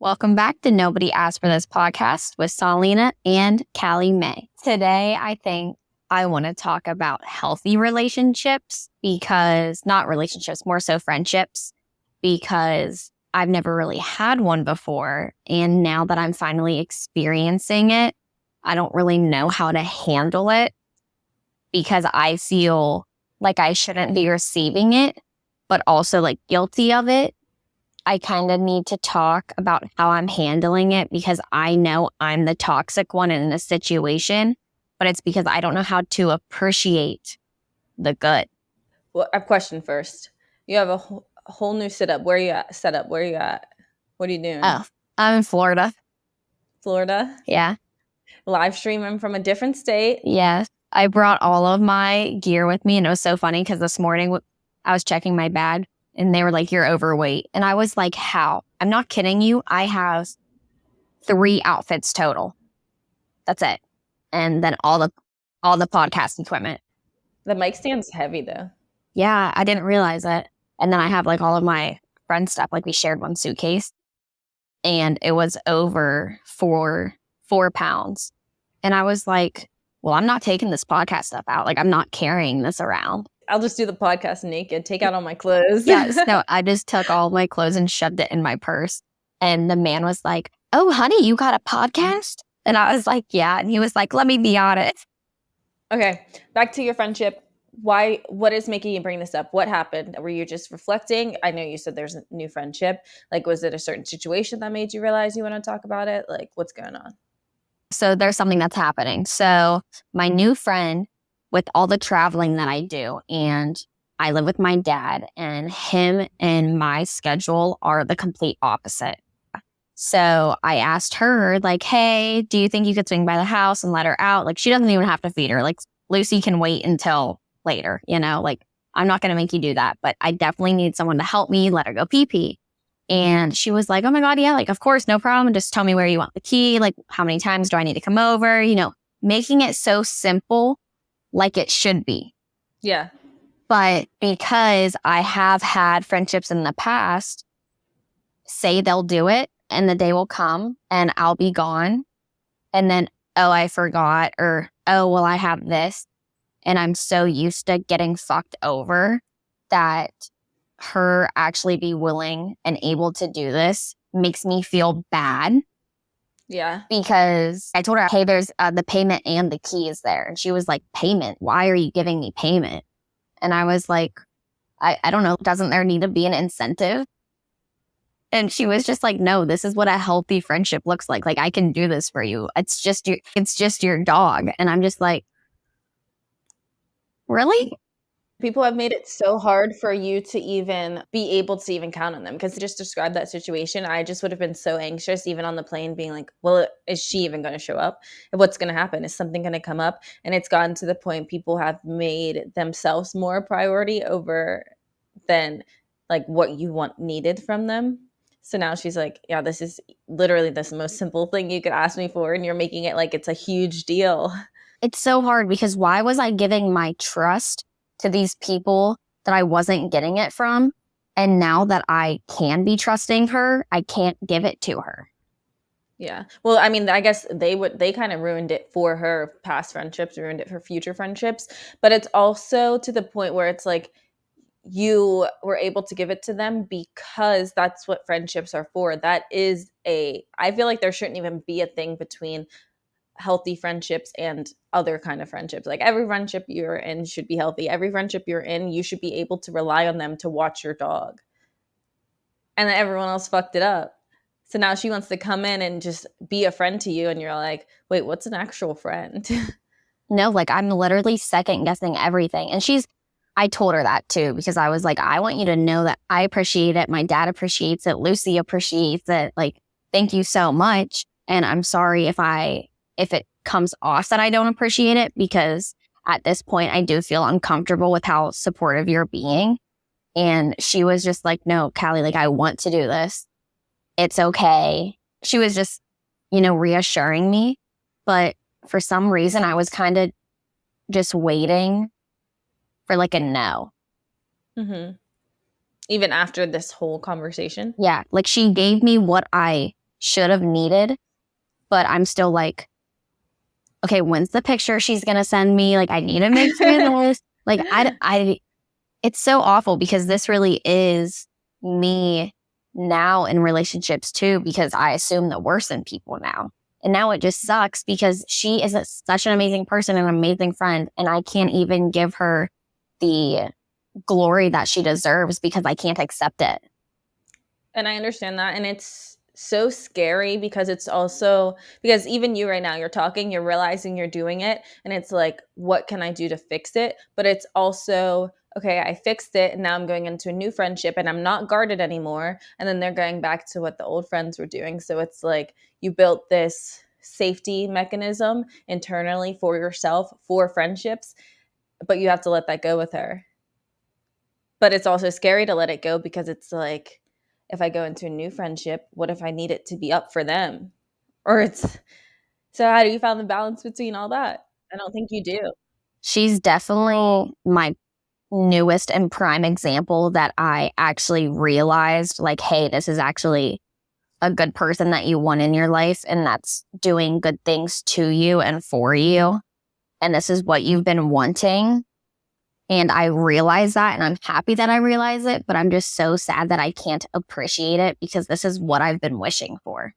Welcome back to Nobody Asked for This podcast with Salina and Callie May. Today, I think I want to talk about healthy relationships not relationships, more so friendships, because I've never really had one before. And now that I'm finally experiencing it, I don't really know how to handle it because I feel like I shouldn't be receiving it, but also like guilty of it. I kind of need to talk about how I'm handling it because I know I'm the toxic one in this situation, but it's because I don't know how to appreciate the good. Well, I have a question first. You have a whole new setup. Where are you at? Where are you at? What are you doing? Oh, I'm in Florida. Florida? Yeah. Live streaming from a different state. Yes. I brought all of my gear with me, and it was so funny because this morning I was checking my bag and they were like, "You're overweight." And I was like, "How?" I'm not kidding you. I have 3 outfits total. That's it. And then all the podcast equipment. The mic stand's heavy though. Yeah, I didn't realize it. And then I have like all of my friend stuff. Like we shared one suitcase and it was over 4 pounds. And I was like, well, I'm not taking this podcast stuff out. Like I'm not carrying this around. I'll just do the podcast naked. Take out all my clothes. Yes. No, I just took all my clothes and shoved it in my purse. And the man was like, "Oh, honey, you got a podcast?" And I was like, "Yeah." And he was like, "Let me be on it." Okay, back to your friendship. What is making you bring this up? What happened? Were you just reflecting? I know you said there's a new friendship. Like, was it a certain situation that made you realize you want to talk about it? Like, what's going on? So there's something that's happening. So my new friend, with all the traveling that I do, and I live with my dad, and him and my schedule are the complete opposite. So I asked her, like, "Hey, do you think you could swing by the house and let her out?" Like, she doesn't even have to feed her. Like, Lucy can wait until later, like, I'm not going to make you do that, but I definitely need someone to help me let her go pee-pee. And she was like, "Oh my God, yeah, like, of course, no problem. Just tell me where you want the key. Like, how many times do I need to come over?" Making it so simple, like it should be. Yeah. But because I have had friendships in the past say they'll do it and the day will come and I'll be gone. And then, "Oh, I forgot," or, "Oh, well, I have this." And I'm so used to getting fucked over that her actually be willing and able to do this makes me feel bad. Yeah. Because I told her, "Hey, there's the payment and the key is there." And she was like, "Payment? Why are you giving me payment?" And I was like, I don't know. Doesn't there need to be an incentive? And she was just like, "No, this is what a healthy friendship looks like. Like, I can do this for you. It's just your dog." And I'm just like, really? People have made it so hard for you to even be able to even count on them, because to just describe that situation, I just would have been so anxious, even on the plane, being like, well, is she even going to show up? What's going to happen? Is something going to come up? And it's gotten to the point people have made themselves more a priority over than like what you needed from them. So now she's like, yeah, this is literally the most simple thing you could ask me for, and you're making it like it's a huge deal. It's so hard because why was I giving my trust to these people that I wasn't getting it from? And now that I can be trusting her, I can't give it to her. Yeah. Well, I mean, I guess they kind of ruined it for her past friendships, ruined it for future friendships. But it's also to the point where it's like you were able to give it to them because that's what friendships are for. I feel like there shouldn't even be a thing between healthy friendships and other kind of friendships. Like every friendship you're in should be healthy. Every friendship you're in, you should be able to rely on them to watch your dog. And then everyone else fucked it up. So now she wants to come in and just be a friend to you. And you're like, wait, what's an actual friend? No, like I'm literally second guessing everything. And I told her that too, because I was like, "I want you to know that I appreciate it. My dad appreciates it. Lucy appreciates it. Like, thank you so much. And I'm sorry if it comes off that I don't appreciate it, because at this point I do feel uncomfortable with how supportive you're being." And she was just like, "No, Callie, like I want to do this. It's okay." She was just, reassuring me. But for some reason, I was kind of just waiting for like a no. Mm-hmm. Even after this whole conversation? Yeah. Like she gave me what I should have needed, but I'm still like, okay, when's the picture she's going to send me? Like, I need to make sure this. Like, it's so awful because this really is me now in relationships too, because I assume the worst in people now. And now it just sucks because she is such an amazing person and an amazing friend. And I can't even give her the glory that she deserves because I can't accept it. And I understand that. And it's so scary because it's also because even you right now, you're talking, you're realizing you're doing it. And it's like, what can I do to fix it? But it's also, okay, I fixed it. And now I'm going into a new friendship and I'm not guarded anymore. And then they're going back to what the old friends were doing. So it's like you built this safety mechanism internally for yourself, for friendships, but you have to let that go with her. But it's also scary to let it go because it's like, if I go into a new friendship, what if I need it to be up for them? Or it's so how do you find the balance between all that? I don't think you do. She's definitely my newest and prime example that I actually realized, like, hey, this is actually a good person that you want in your life and that's doing good things to you and for you. And this is what you've been wanting. And I realize that and I'm happy that I realize it, but I'm just so sad that I can't appreciate it because this is what I've been wishing for.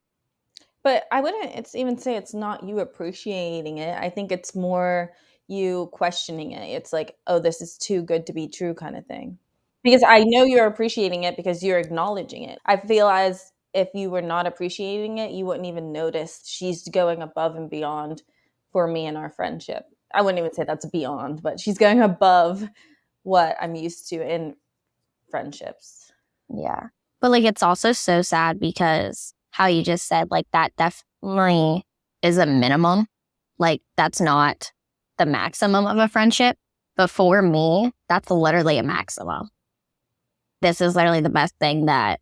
But I wouldn't it's even say it's not you appreciating it. I think it's more you questioning it. It's like, oh, this is too good to be true kind of thing. Because I know you're appreciating it because you're acknowledging it. I feel as if you were not appreciating it, you wouldn't even notice she's going above and beyond for me and our friendship. I wouldn't even say that's beyond, but she's going above what I'm used to in friendships. Yeah. But like, it's also so sad because how you just said, like, that definitely is a minimum. Like, that's not the maximum of a friendship. But for me, that's literally a maximum. This is literally the best thing that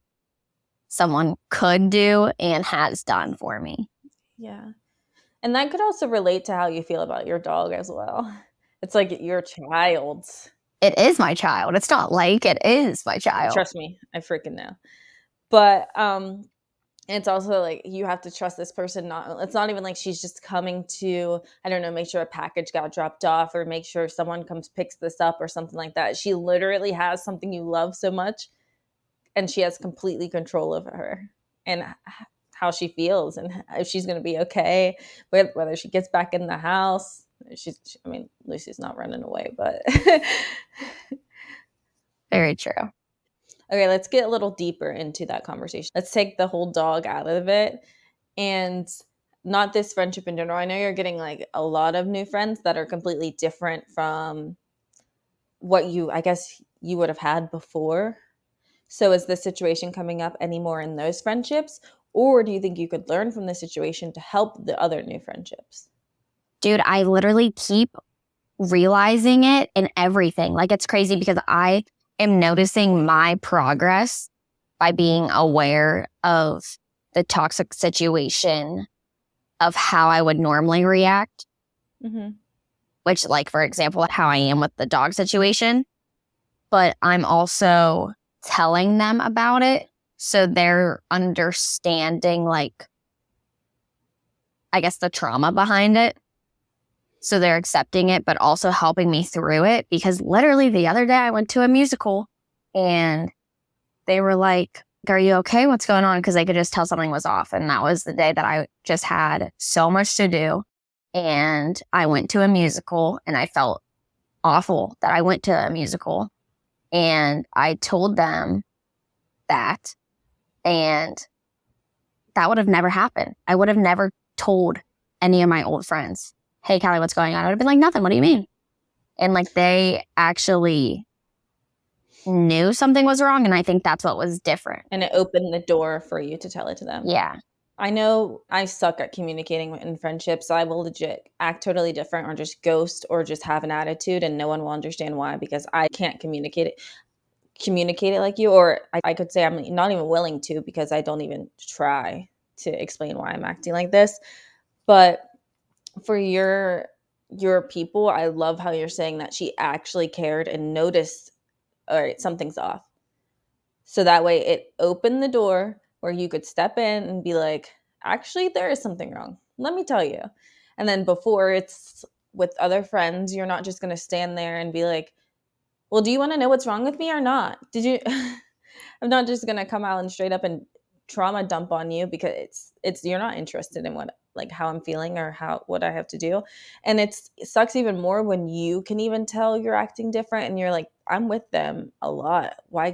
someone could do and has done for me. Yeah. And that could also relate to how you feel about your dog as well. It's like your child. It is my child. It's not like it is my child. Trust me, I freaking know. But it's also like you have to trust this person. Not it's not even like she's just coming to, I don't know, make sure a package got dropped off or make sure someone comes picks this up or something like that. She literally has something you love so much and she has completely control over her and how she feels and if she's going to be okay with whether she gets back in the house. I mean, Lucy's not running away, but Very true. okay, let's get a little deeper into that conversation. Let's take the whole dog out of it and not this friendship in general. I know you're getting like a lot of new friends that are completely different from what I guess you would have had before. So is this situation coming up anymore in those friendships? Or do you think you could learn from the situation to help the other new friendships? Dude, I literally keep realizing it in everything. Like, it's crazy because I am noticing my progress by being aware of the toxic situation, of how I would normally react, Mm-hmm. which, like, for example, how I am with the dog situation. But I'm also telling them about it. So they're understanding, like, I guess the trauma behind it. So they're accepting it, but also helping me through it. Because literally the other day I went to a musical and they were like, are you okay? What's going on? Because they could just tell something was off. And that was the day that I just had so much to do. And I went to a musical and I felt awful that I went to a musical. And I told them that. And that would have never happened. I would have never told any of my old friends, hey, Callie, what's going on? I would have been like, nothing. What do you mean? And like, they actually knew something was wrong. And I think that's what was different. And it opened the door for you to tell it to them. Yeah. I know I suck at communicating in friendships. So I will legit act totally different or just ghost or just have an attitude and no one will understand why because I can't communicate it like you, or I could say I'm not even willing to because I don't even try to explain why I'm acting like this. But for your people, I love how you're saying that she actually cared and noticed, all right, something's off. So that way it opened the door where you could step in and be like, actually, there is something wrong. Let me tell you. And then before it's with other friends, you're not just going to stand there and be like, well, do you want to know what's wrong with me or not? Did you? I'm not just going to come out and straight up and trauma dump on you because it's you're not interested in what like how I'm feeling or how what I have to do. And it sucks even more when you can even tell you're acting different and you're like, I'm with them a lot. Why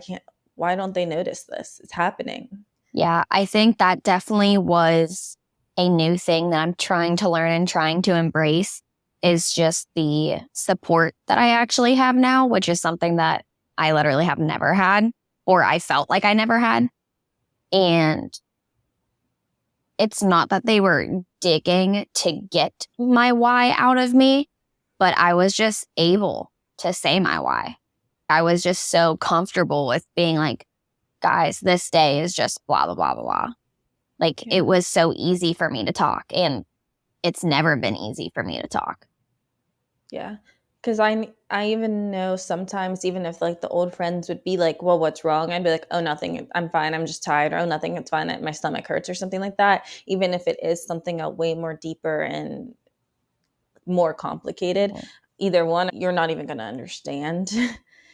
don't they notice this? It's happening. Yeah, I think that definitely was a new thing that I'm trying to learn and trying to embrace is just the support that I actually have now, which is something that I literally have never had, or I felt like I never had. And it's not that they were digging to get my why out of me, but I was just able to say my why. I was just so comfortable with being like, guys, this day is just blah, blah, blah, blah, blah. Like Yeah. it was so easy for me to talk, and it's never been easy for me to talk. Yeah. Cause I even know sometimes even if like the old friends would be like, well, what's wrong? I'd be like, oh, nothing. I'm fine. I'm just tired. Or, oh, nothing. It's fine. My stomach hurts or something like that. Even if it is something way more deeper and more complicated, either one, you're not even going to understand.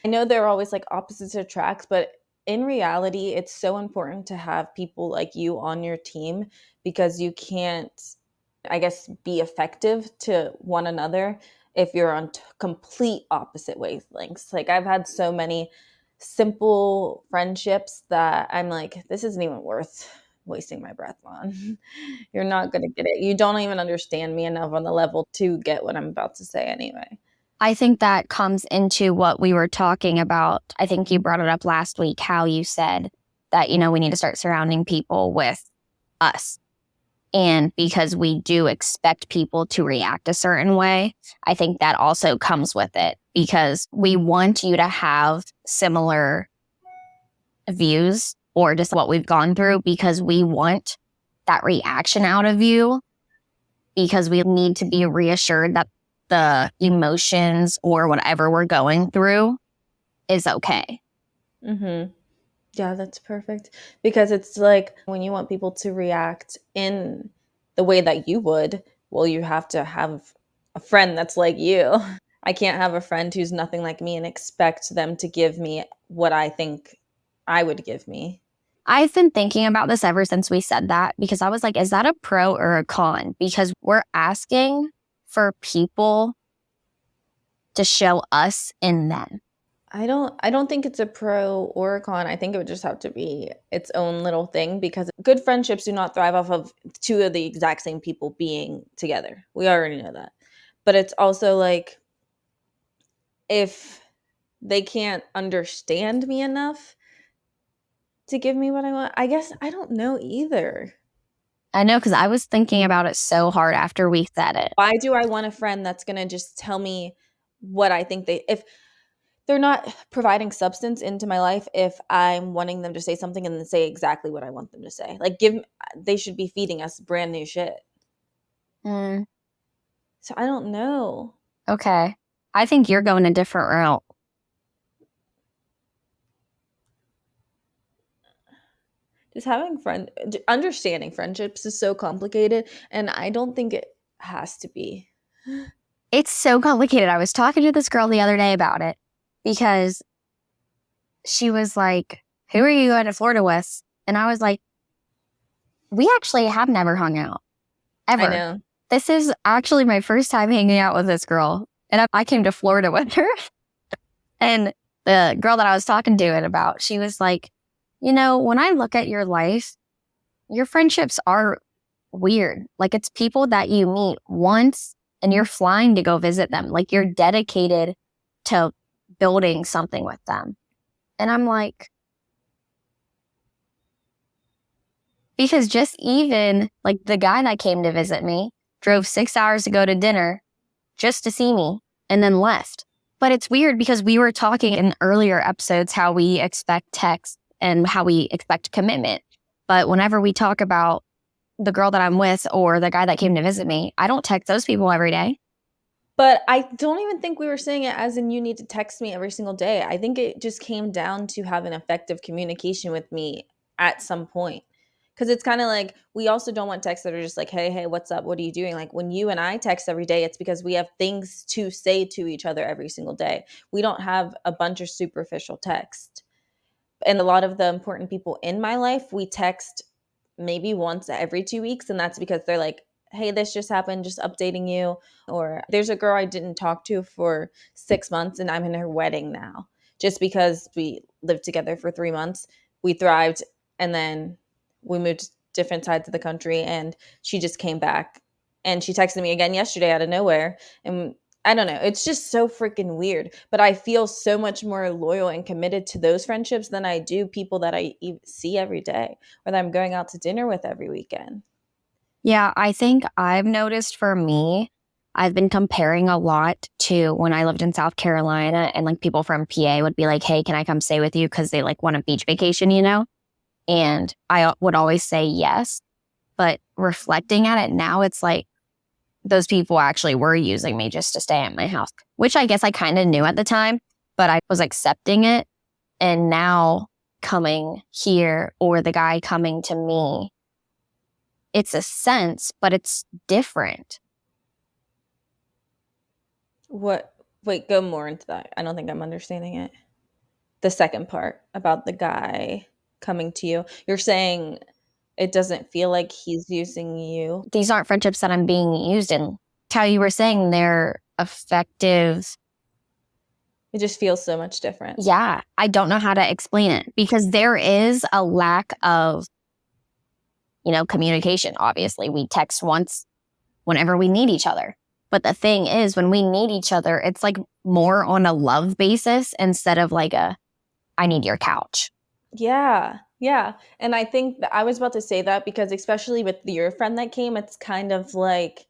I know they're always like opposites attract, but in reality, it's so important to have people like you on your team because you can't, I guess, be effective to one another if you're on complete opposite wavelengths. Like I've had so many simple friendships that I'm like, this isn't even worth wasting my breath on. You're not going to get it. You don't even understand me enough on the level to get what I'm about to say anyway. I think that comes into what we were talking about. I think you brought it up last week, how you said that, we need to start surrounding people with us. And because we do expect people to react a certain way, I think that also comes with it because we want you to have similar views or just what we've gone through because we want that reaction out of you because we need to be reassured that the emotions or whatever we're going through is okay. Mm-hmm. Yeah, that's perfect. Because it's like when you want people to react in the way that you would, well, you have to have a friend that's like you. I can't have a friend who's nothing like me and expect them to give me what I think I would give me. I've been thinking about this ever since we said that because I was like, is that a pro or a con? Because we're asking for people to show us in them. I don't think it's a pro or a con. I think it would just have to be its own little thing because good friendships do not thrive off of two of the exact same people being together. We already know that. But it's also like if they can't understand me enough to give me what I want, I guess I don't know either. I know because I was thinking about it so hard after we said it. Why do I want a friend that's going to just tell me what I think if they're not providing substance into my life if I'm wanting them to say something and then say exactly what I want them to say. Like they should be feeding us brand new shit. Mm, So I don't know. okay. I think you're going a different route. Just understanding friendships is so complicated and I don't think it has to be. It's so complicated. I was talking to this girl the other day about it because she was like, who are you going to Florida with? And I was like, we actually have never hung out I ever. know. This is actually my first time hanging out with this girl. And I came to Florida with her. And the girl that I was talking to it about, she was like, when I look at your life, your friendships are weird. Like it's people that you meet once and you're flying to go visit them. Like you're dedicated to building something with them. And I'm like, because just even like the guy that came to visit me drove 6 hours to go to dinner just to see me and then left. But it's weird because we were talking in earlier episodes how we expect text and how we expect commitment. But whenever we talk about the girl that I'm with or the guy that came to visit me, I don't text those people every day. But I don't even think we were saying it as in you need to text me every single day. I think it just came down to have an effective communication with me at some point. Because it's kind of like we also don't want texts that are just like, hey, what's up? What are you doing? Like when you and I text every day, it's because we have things to say to each other every single day. We don't have a bunch of superficial text. And a lot of the important people in my life, we text maybe once every 2 weeks. And that's because they're like, hey, this just happened, just updating you. Or there's a girl I didn't talk to for 6 months and I'm in her wedding now. Just because we lived together for 3 months, we thrived. And then we moved to different sides of the country and she just came back. And she texted me again yesterday out of nowhere. And I don't know. It's just so freaking weird. But I feel so much more loyal and committed to those friendships than I do people that I see every day or that I'm going out to dinner with every weekend. Yeah, I think I've noticed for me, I've been comparing a lot to when I lived in South Carolina and like people from PA would be like, hey, can I come stay with you? Because they like want a beach vacation, you know? And I would always say yes. But reflecting at it now, it's like those people actually were using me just to stay at my house, which I guess I kind of knew at the time, but I was accepting it. And now coming here or the guy coming to me, it's a sense, but it's different. What? Wait, go more into that. I don't think I'm understanding it. The second part about the guy coming to you. You're saying it doesn't feel like he's using you. These aren't friendships that I'm being used in. How you were saying they're effective. It just feels so much different. Yeah, I don't know how to explain it because there is a lack of, communication. Obviously, we text once whenever we need each other. But the thing is, when we need each other, it's like more on a love basis instead of like I need your couch. Yeah. Yeah. And I think that I was about to say that because especially with your friend that came, it's kind of like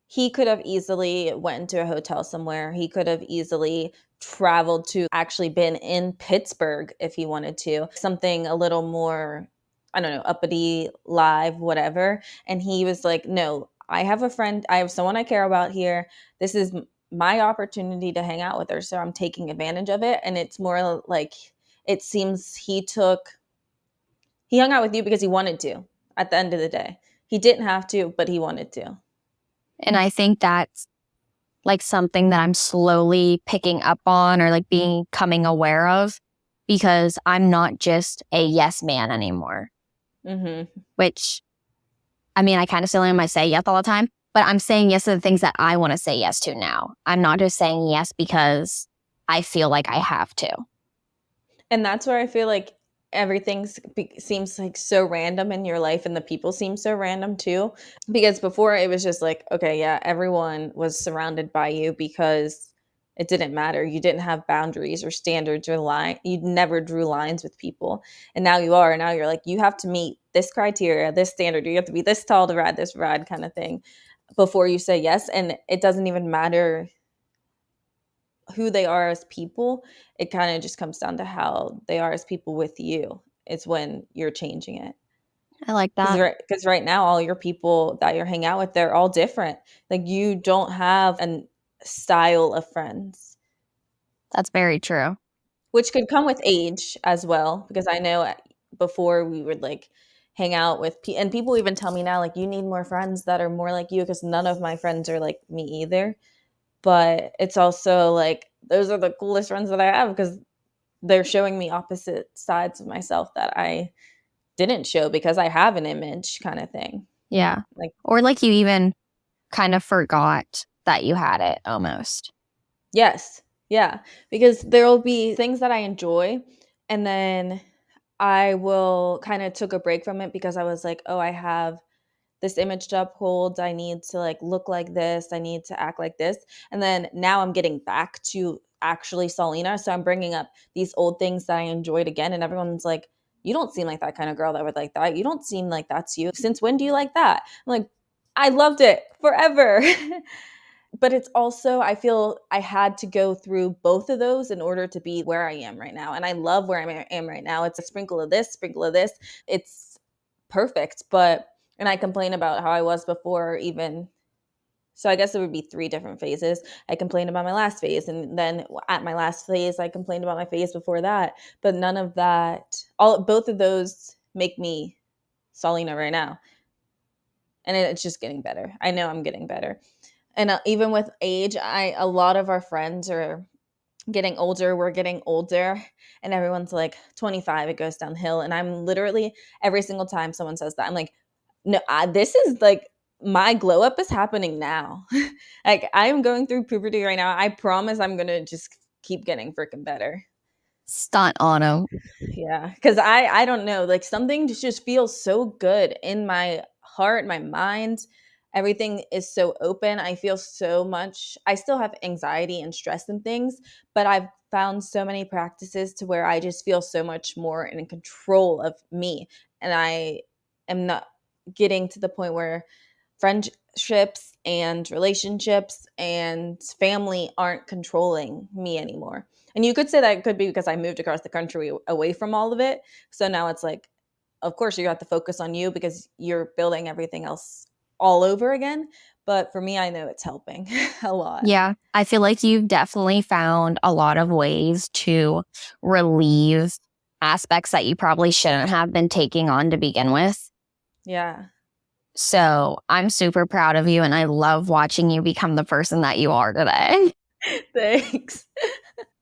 he could have easily went into a hotel somewhere. He could have easily traveled to actually been in Pittsburgh if he wanted to. Something a little more, I don't know, uppity, live, whatever. And he was like, "No, I have a friend, I have someone I care about here. This is my opportunity to hang out with her, so I'm taking advantage of it." And it's more like it seems he hung out with you because he wanted to at the end of the day. He didn't have to, but he wanted to. And I think that's like something that I'm slowly picking up on or like becoming aware of because I'm not just a yes man anymore, Mm-hmm. which I mean, I kind of still am. I say yes all the time, but I'm saying yes to the things that I want to say yes to now. I'm not just saying yes because I feel like I have to. And that's where I feel like everything seems like so random in your life and the people seem so random too. Because before it was just like, okay, yeah, everyone was surrounded by you because it didn't matter. You didn't have boundaries or standards or line. You never drew lines with people. And now you are. Now you're like, you have to meet this criteria, this standard. You have to be this tall to ride this ride kind of thing before you say yes. And it doesn't even matter who they are as people. It kind of just comes down to how they are as people with you. It's when you're changing it. I like Because that. right now, all your people that you're hanging out with, they're all different. Like you don't have a style of friends, That's very true. which could come with age as well. Because I know before we would like hang out with, and people even tell me now, like, you need more friends that are more like you because none of my friends are like me either. But it's also like, those are the coolest friends that I have because they're showing me opposite sides of myself that I didn't show because I have an image kind of thing. Yeah. Like, Or like you even kind of forgot that you had it almost. yes. Yeah. Because there will be things that I enjoy and then I will kind of took a break from it because I was like, oh, I have this image to uphold. I need to like look like this. I need to act like this. And then now I'm getting back to actually Salina. So I'm bringing up these old things that I enjoyed again. And everyone's like, you don't seem like that kind of girl that would like that. You don't seem like that's you. Since when do you like that? I'm like, I loved it forever. But it's also, I feel I had to go through both of those in order to be where I am right now. And I love where I am right now. It's a sprinkle of this, sprinkle of this. It's perfect. And I complain about how I was before even. So I guess it would be three different phases. I complained about my last phase. And then at my last phase, I complained about my phase before that. But none of that, both of those make me Salina right now. And it's just getting better. I know I'm getting better. And even with age, a lot of our friends are getting older. We're getting older, and everyone's like 25, it goes downhill. And I'm literally every single time someone says that, I'm like, no, this is like my glow up is happening now. Like I'm going through puberty right now. I promise I'm gonna just keep getting freaking better. Stunt on them. Yeah, because I don't know, like something just feels so good in my heart, my mind. Everything is so open. I feel so much. I still have anxiety and stress and things, but I've found so many practices to where I just feel so much more in control of me, and I am not getting to the point where friendships and relationships and family aren't controlling me anymore. And you could say that it could be because I moved across the country away from all of it. So now it's like, of course, you have to focus on you because you're building everything else all over again. But for me, I know it's helping a lot. Yeah, I feel like you've definitely found a lot of ways to relieve aspects that you probably shouldn't have been taking on to begin with. Yeah. So I'm super proud of you, and I love watching you become the person that you are today. Thanks.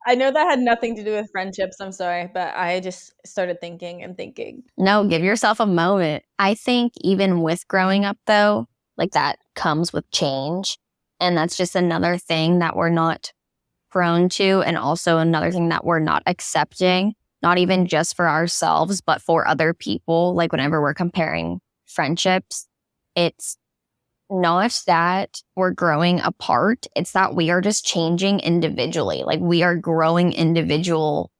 I know that had nothing to do with friendships. I'm sorry, but I just started thinking and thinking. No, give yourself a moment. I think even with growing up, though, like that comes with change. And that's just another thing that we're not prone to. And also another thing that we're not accepting, not even just for ourselves, but for other people. Like whenever we're comparing friendships, it's not that we're growing apart. It's that we are just changing individually. Like we are growing individual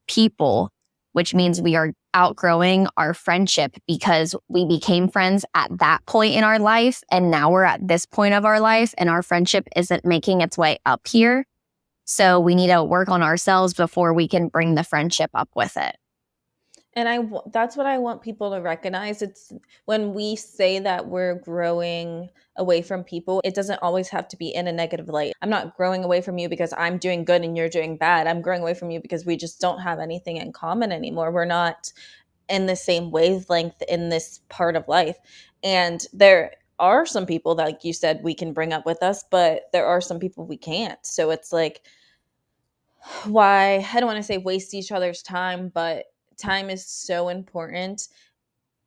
people, which means we are outgrowing our friendship because we became friends at that point in our life. And now we're at this point of our life and our friendship isn't making its way up here. So we need to work on ourselves before we can bring the friendship up with it. And that's what I want people to recognize. It's when we say that we're growing away from people, it doesn't always have to be in a negative light. I'm not growing away from you because I'm doing good and you're doing bad. I'm growing away from you because we just don't have anything in common anymore. We're not in the same wavelength in this part of life. And there are some people that, like you said, we can bring up with us, but there are some people we can't. So it's like, why, I don't want to say waste each other's time, but time is so important,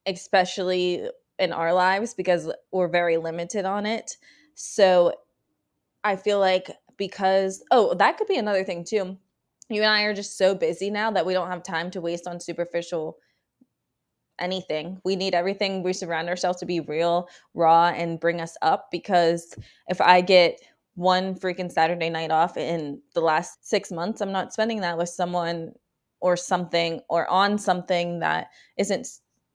especially in our lives because we're very limited on it. So I feel like because, oh, that could be another thing too. You and I are just so busy now that we don't have time to waste on superficial anything. We need everything we surround ourselves to be real, raw, and bring us up. Because if I get one freaking Saturday night off in the last 6 months, I'm not spending that with someone or something or on something that isn't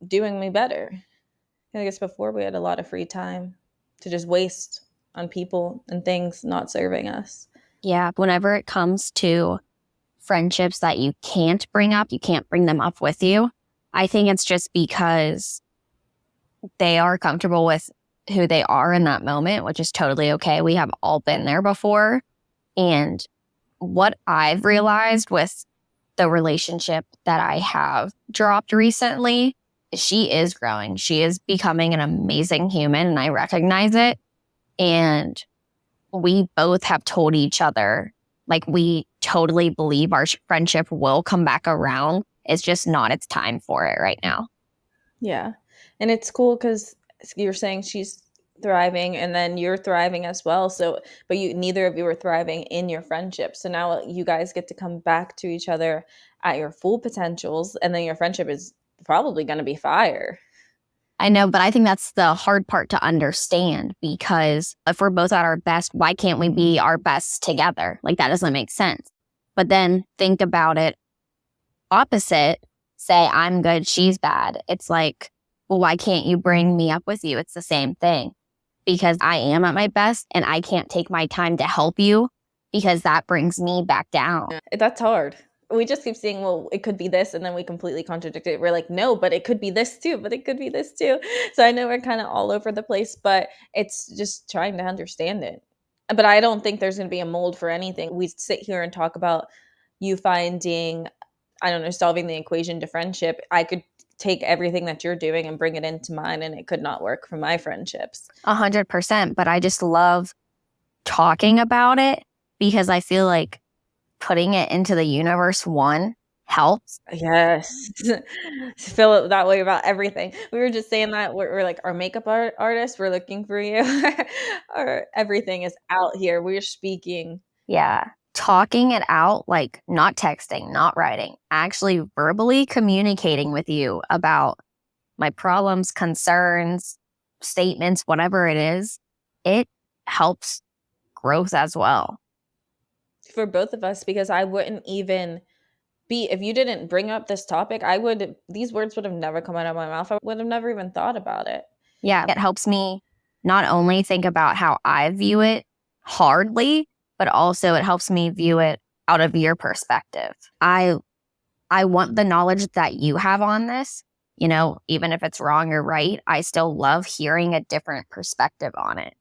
doing me better. I guess before we had a lot of free time to just waste on people and things not serving us. Yeah. Whenever it comes to friendships that you can't bring up, you can't bring them up with you. I think it's just because they are comfortable with who they are in that moment, which is totally okay. We have all been there before. And what I've realized with the relationship that I have dropped recently, she is growing. She is becoming an amazing human, and I recognize it. And we both have told each other, like, we totally believe our friendship will come back around. It's just not its time for it right now. Yeah. And it's cool because you're saying she's thriving and then you're thriving as well. So, but you, neither of you are thriving in your friendship. So now you guys get to come back to each other at your full potentials. And then your friendship is probably going to be fire. I know, but I think that's the hard part to understand, because if we're both at our best, why can't we be our best together? Like, that doesn't make sense. But then think about it opposite. Say I'm good, she's bad. It's like, well, why can't you bring me up with you? It's the same thing, because I am at my best and I can't take my time to help you because that brings me back down. That's hard. We just keep saying, well, it could be this, and then we completely contradict it. We're like, no, but it could be this too, but it could be this too. So I know we're kind of all over the place, but it's just trying to understand it. But I don't think there's going to be a mold for anything. We sit here and talk about you finding I don't know, solving the equation to friendship, I could take everything that you're doing and bring it into mine, and it could not work for my friendships. 100%. But I just love talking about it because I feel like putting it into the universe, one, helps. Yes. Feel it that way about everything. We were just saying that we're like our makeup artists, we're looking for you. Our everything is out here. We're speaking. Yeah. Talking it out, like not texting, not writing, actually verbally communicating with you about my problems, concerns, statements, whatever it is, it helps growth as well. For both of us, because I wouldn't even be, if you didn't bring up this topic, these words would have never come out of my mouth. I would have never even thought about it. Yeah, it helps me not only think about how I view it hardly, but also it helps me view it out of your perspective. I want the knowledge that you have on this, even if it's wrong or right, I still love hearing a different perspective on it.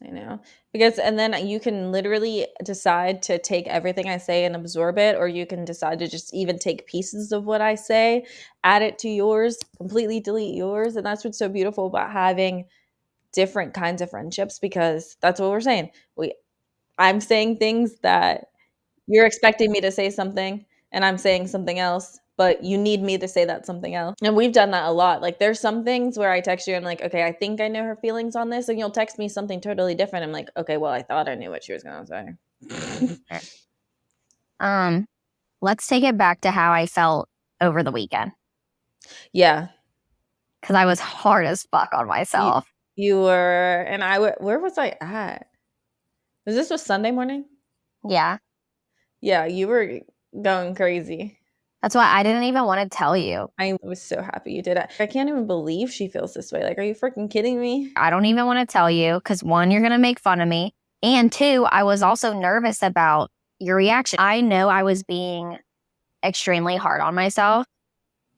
I know. Because, and then you can literally decide to take everything I say and absorb it, or you can decide to just even take pieces of what I say, add it to yours, completely delete yours. And that's what's so beautiful about having different kinds of friendships, because that's what we're saying. I'm saying things that you're expecting me to say something, and I'm saying something else, but you need me to say that something else. And we've done that a lot. Like there's some things where I text you, I'm like, okay, I think I know her feelings on this, and you'll text me something totally different. I'm like, okay, well, I thought I knew what she was gonna say. Let's take it back to how I felt over the weekend. Yeah. Because I was hard as fuck on You, myself. you were, and where was I at? Was Sunday morning? Yeah. Yeah, you were going crazy. That's why I didn't even want to tell you. I was so happy you did it. I can't even believe she feels this way. Like, are you freaking kidding me? I don't even want to tell you because one, you're going to make fun of me. And two, I was also nervous about your reaction. I know I was being extremely hard on myself.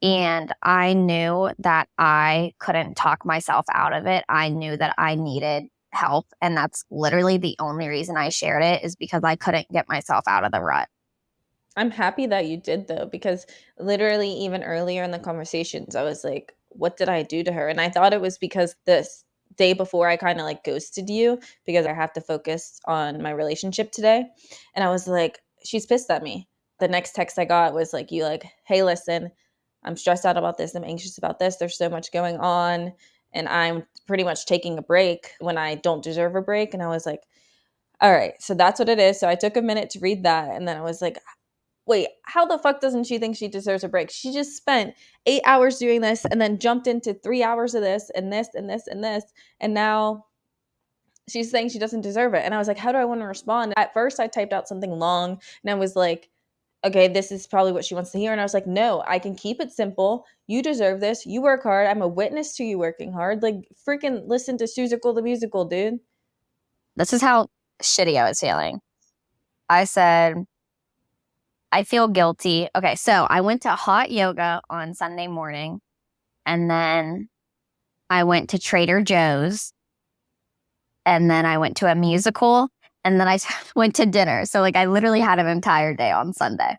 And I knew that I couldn't talk myself out of it. I knew that I needed help. And that's literally the only reason I shared it, is because I couldn't get myself out of the rut. I'm happy that you did though, because literally even earlier in the conversations, I was like, what did I do to her? And I thought it was because this day before I kind of like ghosted you because I have to focus on my relationship today. And I was like, she's pissed at me. The next text I got was like, you like, hey, listen, I'm stressed out about this. I'm anxious about this. There's so much going on. And I'm pretty much taking a break when I don't deserve a break. And I was like, all right, so that's what it is. So I took a minute to read that. And then I was like, wait, how the fuck doesn't she think she deserves a break? She just spent 8 hours doing this and then jumped into 3 hours of this and this and this and this. And now she's saying she doesn't deserve it. And I was like, how do I want to respond? At first, I typed out something long and I was like, okay, this is probably what she wants to hear. And I was like, no, I can keep it simple. You deserve this. You work hard. I'm a witness to you working hard. Like, freaking listen to Suzical the musical, dude. This is how shitty I was feeling. I said, I feel guilty. Okay, so I went to hot yoga on Sunday morning, and then I went to Trader Joe's, and then I went to a musical, and then I went to dinner. So, like, I literally had an entire day on Sunday.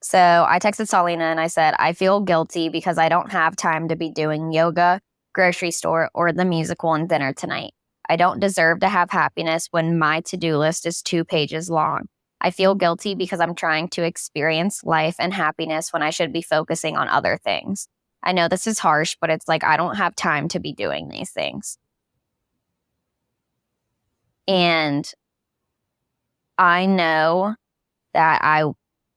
So I texted Salina and I said, I feel guilty because I don't have time to be doing yoga, grocery store, or the musical and dinner tonight. I don't deserve to have happiness when my to-do list is 2 pages long. I feel guilty because I'm trying to experience life and happiness when I should be focusing on other things. I know this is harsh, but it's like I don't have time to be doing these things. And I know that I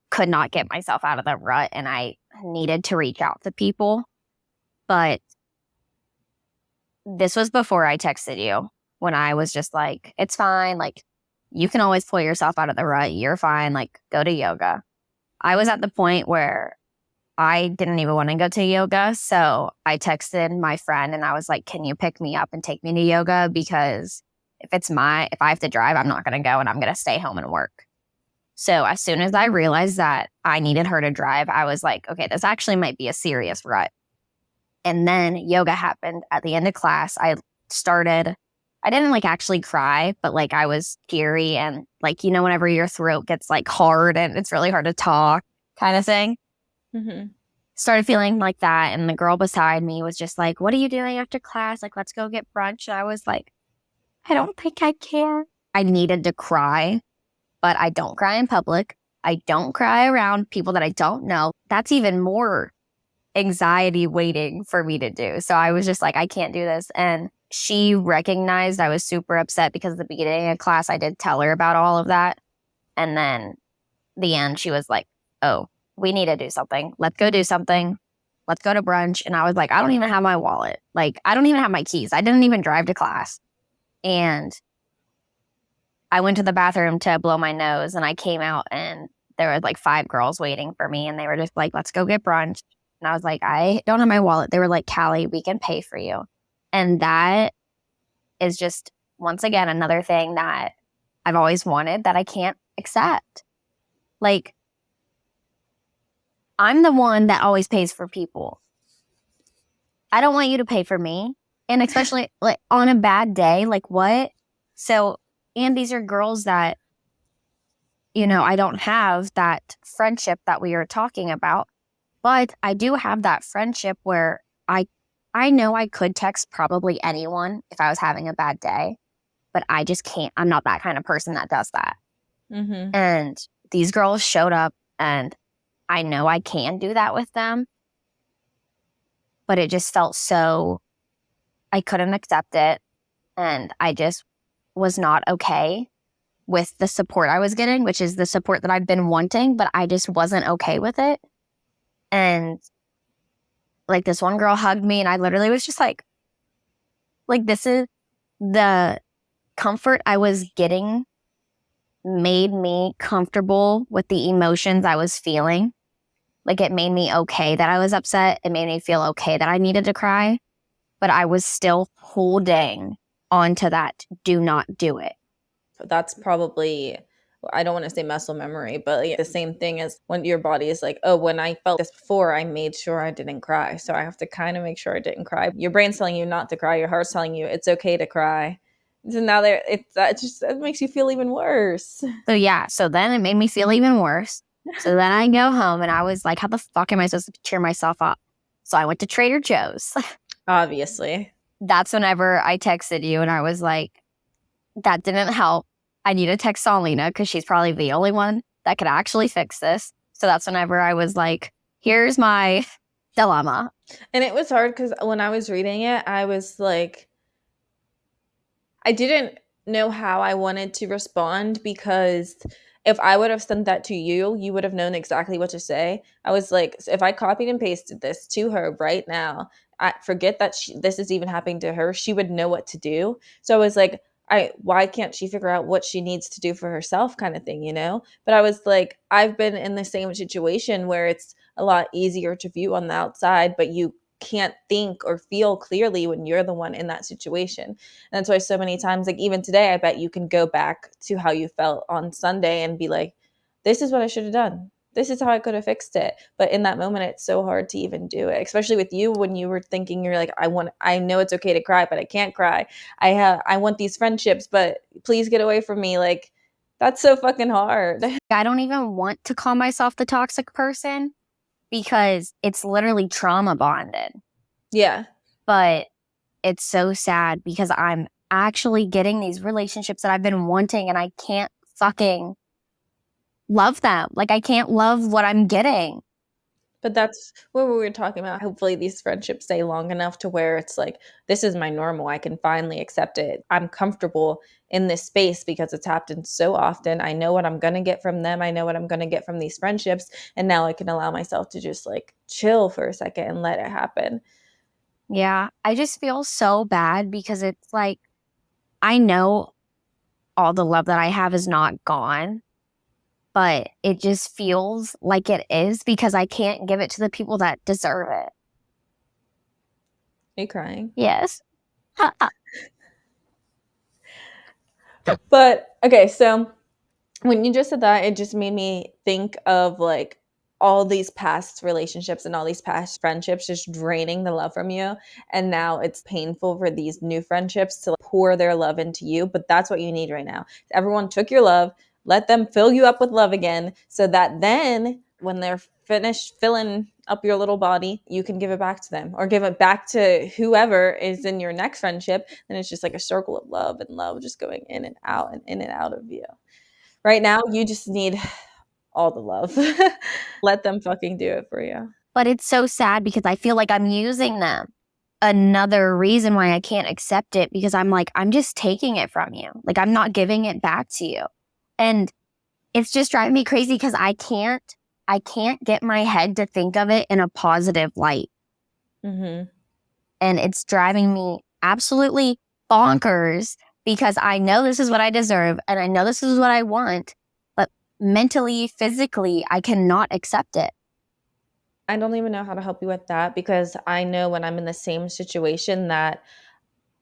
could not get myself out of the rut and I needed to reach out to people. But this was before I texted you, when I was just like, it's fine. Like, you can always pull yourself out of the rut. You're fine. Like, go to yoga. I was at the point where I didn't even want to go to yoga. So I texted my friend and I was like, can you pick me up and take me to yoga? Because if I have to drive, I'm not going to go and I'm going to stay home and work. So as soon as I realized that I needed her to drive, I was like, okay, this actually might be a serious rut. And then yoga happened at the end of class. I I didn't like actually cry, but like I was teary and like, you know, whenever your throat gets like hard and it's really hard to talk kind of thing. Mm-hmm. Started feeling like that. And the girl beside me was just like, what are you doing after class? Like, let's go get brunch. And I was like, I don't think I can. I needed to cry, but I don't cry in public. I don't cry around people that I don't know. That's even more anxiety waiting for me to do. So I was just like, I can't do this. And she recognized I was super upset because at the beginning of class, I did tell her about all of that. And then the end, she was like, oh, we need to do something. Let's go do something. Let's go to brunch. And I was like, I don't even have my wallet. Like, I don't even have my keys. I didn't even drive to class. And I went to the bathroom to blow my nose and I came out and there were like 5 girls waiting for me and they were just like, let's go get brunch. And I was like, I don't have my wallet. They were like, Callie, we can pay for you. And that is just, once again, another thing that I've always wanted that I can't accept. Like, I'm the one that always pays for people. I don't want you to pay for me. And especially like on a bad day, like what? So, and these are girls that, you know, I don't have that friendship that we were talking about, but I do have that friendship where I know I could text probably anyone if I was having a bad day, but I just can't. I'm not that kind of person that does that. Mm-hmm. And these girls showed up and I know I can do that with them, but it just felt so, I couldn't accept it. And I just was not okay with the support I was getting, which is the support that I've been wanting, but I just wasn't okay with it. And like this one girl hugged me and I literally was just like, this is the comfort I was getting made me comfortable with the emotions I was feeling. Like it made me okay that I was upset. It made me feel okay that I needed to cry, but I was still holding on to that. Do not do it. That's probably, I don't want to say muscle memory, but like the same thing as when your body is like, oh, when I felt this before, I made sure I didn't cry. So I have to kind of make sure I didn't cry. Your brain's telling you not to cry. Your heart's telling you it's okay to cry. So now that makes you feel even worse. So yeah, so then it made me feel even worse. So then I go home and I was like, how the fuck am I supposed to cheer myself up? So I went to Trader Joe's. Obviously. That's whenever I texted you and I was like, that didn't help. I need to text Salina because she's probably the only one that could actually fix this. So that's whenever I was like, here's my dilemma. And it was hard because when I was reading it, I was like, I didn't know how I wanted to respond because if I would have sent that to you, you would have known exactly what to say. I was like, if I copied and pasted this to her right now, I forget that this is even happening to her. She would know what to do. So I was like, why can't she figure out what she needs to do for herself, kind of thing, you know? But I was like, I've been in the same situation where it's a lot easier to view on the outside, but you can't think or feel clearly when you're the one in that situation. And that's why so many times, like even today, I bet you can go back to how you felt on Sunday and be like, this is what I should have done. This is how I could have fixed it. But in that moment, it's so hard to even do it, especially with you when you were thinking, you're like, I know it's okay to cry, but I can't cry. I want these friendships, but please get away from me. Like, that's so fucking hard. I don't even want to call myself the toxic person because it's literally trauma bonded. Yeah. But it's so sad because I'm actually getting these relationships that I've been wanting and I can't fucking love them. Like I can't love what I'm getting. But that's what we were talking about. Hopefully, these friendships stay long enough to where it's like, this is my normal. I can finally accept it. I'm comfortable in this space because it's happened so often. I know what I'm going to get from them. I know what I'm going to get from these friendships. And now I can allow myself to just like chill for a second and let it happen. Yeah. I just feel so bad because it's like, I know all the love that I have is not gone, but it just feels like it is because I can't give it to the people that deserve it. Are you crying? Yes. But okay, so when you just said that, it just made me think of like all these past relationships and all these past friendships just draining the love from you. And now it's painful for these new friendships to pour their love into you. But that's what you need right now. Everyone took your love, let them fill you up with love again, so that then when they're finished filling up your little body, you can give it back to them or give it back to whoever is in your next friendship. And it's just like a circle of love and love just going in and out and in and out of you. Right now, you just need all the love. Let them fucking do it for you. But it's so sad because I feel like I'm using them. Another reason why I can't accept it, because I'm like, I'm just taking it from you. Like, I'm not giving it back to you. And it's just driving me crazy because I can't get my head to think of it in a positive light. Mm-hmm. And it's driving me absolutely bonkers because I know this is what I deserve and I know this is what I want, but mentally, physically, I cannot accept it. I don't even know how to help you with that, because I know when I'm in the same situation that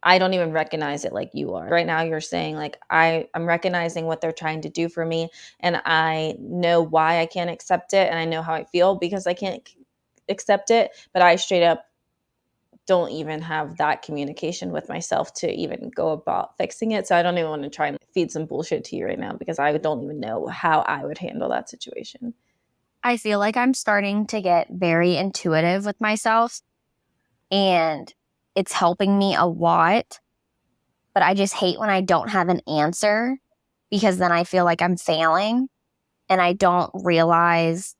I don't even recognize it like you are. Right now you're saying like I'm recognizing what they're trying to do for me, and I know why I can't accept it, and I know how I feel because I can't accept it, but I straight up don't even have that communication with myself to even go about fixing it. So I don't even want to try and feed some bullshit to you right now, because I don't even know how I would handle that situation. I feel like I'm starting to get very intuitive with myself and it's helping me a lot. But I just hate when I don't have an answer because then I feel like I'm failing and I don't realize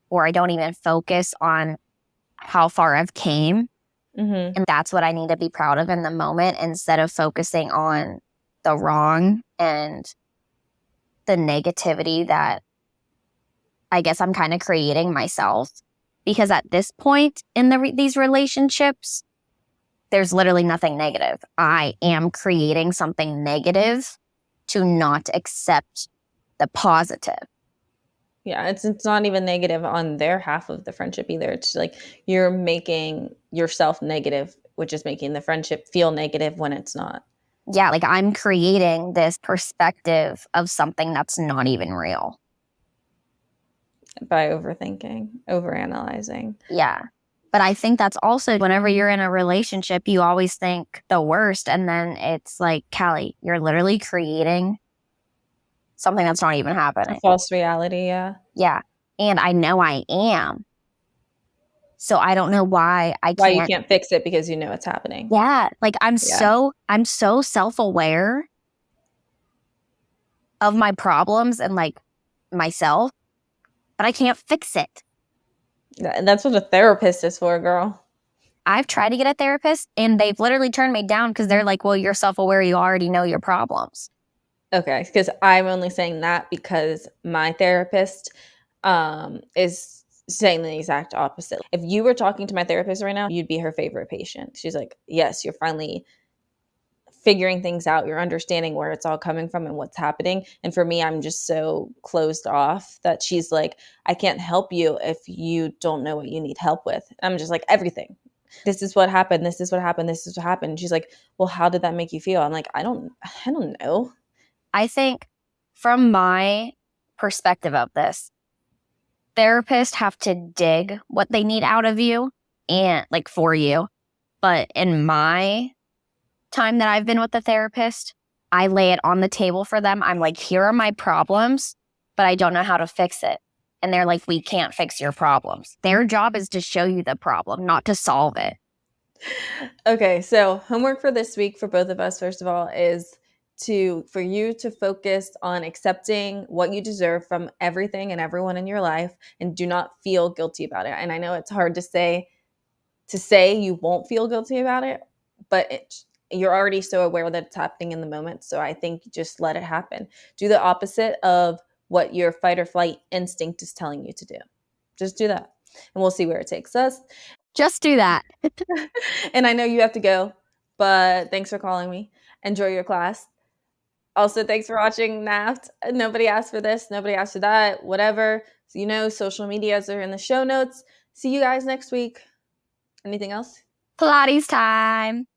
or I don't even focus on how far I've came. Mm-hmm. And that's what I need to be proud of in the moment instead of focusing on the wrong and the negativity that I guess I'm kind of creating myself. Because at this point in these relationships, there's literally nothing negative. I am creating something negative to not accept the positive. Yeah, it's not even negative on their half of the friendship either. It's like you're making yourself negative, which is making the friendship feel negative when it's not. Yeah, like I'm creating this perspective of something that's not even real. By overthinking, overanalyzing. Yeah. But I think that's also whenever you're in a relationship, you always think the worst. And then it's like, Callie, you're literally creating something that's not even A happening. false reality, yeah. Yeah. And I know I am. So I don't know why I Why you can't. can't fix it, because you know it's happening. Yeah. Like I'm Yeah. so self-aware of my problems and like myself, but I can't fix it. And that's what a therapist is for, girl. I've tried to get a therapist and they've literally turned me down because they're like, well, you're self-aware. You already know your problems. Okay, because I'm only saying that because my therapist is saying the exact opposite. If you were talking to my therapist right now, you'd be her favorite patient. She's like, yes, you're finally figuring things out, you're understanding where it's all coming from and what's happening. And for me, I'm just so closed off that she's like, I can't help you if you don't know what you need help with. I'm just like, everything. This is what happened. This is what happened. This is what happened. She's like, well, how did that make you feel? I'm like, I don't know. I think from my perspective of this, therapists have to dig what they need out of you and like for you. But in my time that I've been with the therapist, I lay it on the table for them. I'm like, here are my problems, but I don't know how to fix it. And they're like, we can't fix your problems. Their job is to show you the problem, not to solve it. Okay, so homework for this week for both of us, first of all, is for you to focus on accepting what you deserve from everything and everyone in your life, and do not feel guilty about it. And I know it's hard to say you won't feel guilty about it, but you're already so aware that it's happening in the moment. So I think just let it happen. Do the opposite of what your fight or flight instinct is telling you to do. Just do that, and we'll see where it takes us. Just do that. And I know you have to go, but thanks for calling me. Enjoy your class. Also, thanks for watching NAFT. Nobody asked for this, nobody asked for that, whatever. So, social medias are in the show notes. See you guys next week. Anything else? Pilates time.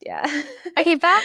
Yeah. Okay, bye.